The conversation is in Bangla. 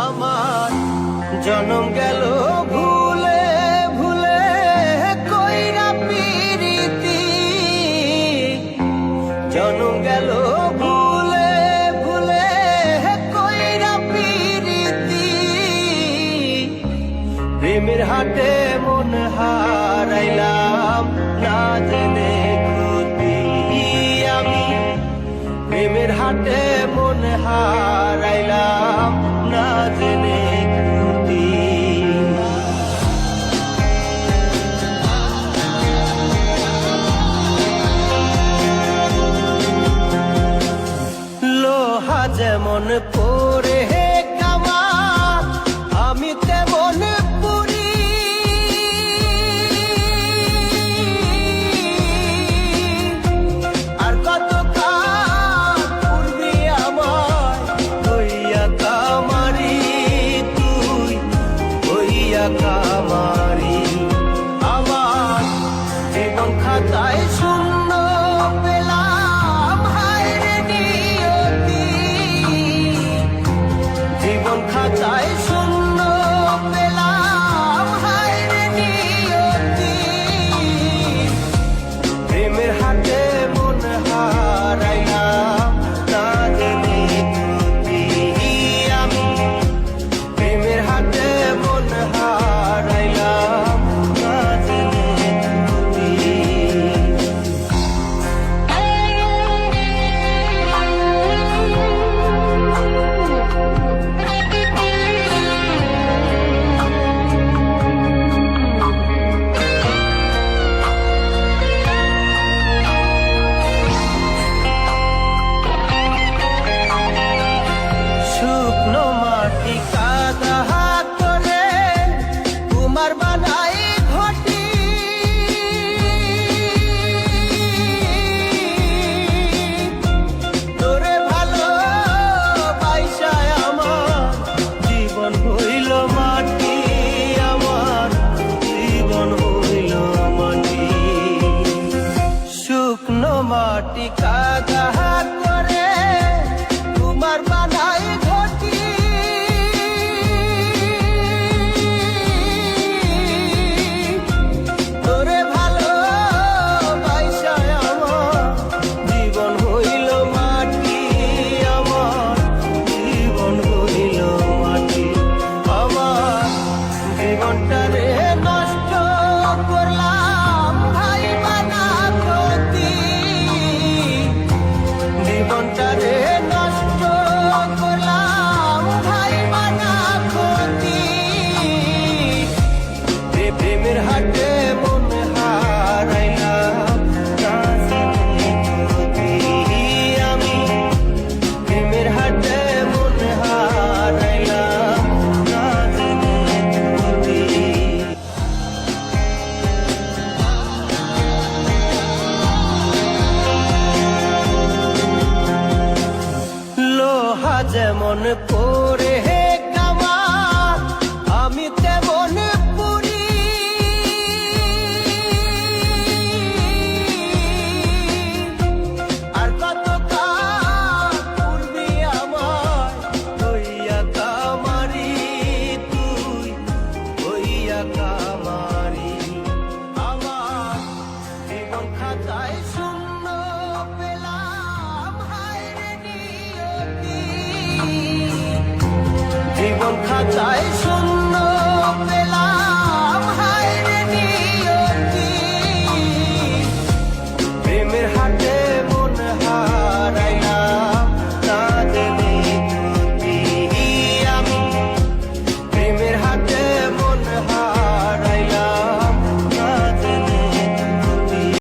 আমার জনম গেল ভুলে ভুলে কইরা পিরিতি, জনম গেল ভুলে ভুলে কইরা পিরিতি। প্রেমের হাটে মন হারাইলাম না জেনে ক্ষতি আমি, প্রেমের হাটে মন হারাইলাম না জেনে ক্ষতি। লোহা যেমন পরে কামা আমি তেমন পুরি, আর কত কাল পূর্বি আমার হইয়া কামারি, তুই হইয়া কামারি। আমার জীবন খাতায় শূন্য পেলাম হায়রে নিয়তি, জীবন খাতায় শূন্য পেলাম হায়রে নিয়তি। প্রেমের হাতে মন হারাইলাম না জেনে ক্ষতি আমি, প্রেমের হাতে মন হারাইলাম না জেনে ক্ষতি। শুকনো মাটি কাদা করে তোমার বানাই ঘটি, তোরে ভালো বাইসায় আমার জীবন হইল মাটি, আমার জীবন হইল মাটি। শুকনো মাটি কাদা করে তোমার বানাই ঘটি, তোরে ভালো বাইসায় আমার জীবন হইল মাটি, আমার জীবন হইল মাটি। আমার জীবনটারে নষ্ট করলাম ভাই বানা ক্ষতি, জীবনটারে নষ্ট করলাম ভাই বানা ক্ষতি। প্রেমের হাটে মন হারাইলাম না জেনে ক্ষতি আমি, প্রেমের হাটে মন হারাইলাম না জেনে ক্ষতি। লোহা যেমন পরে কামা আমি তেমন পুরি, আর কত কাল পূর্বি আমার হইয়া কামারি, তুই হইয়া কামারি। আমার জীবন খাতায় শূন্য পেলাম হায়রে নিয়তি, জীবন খাতায় শূন্য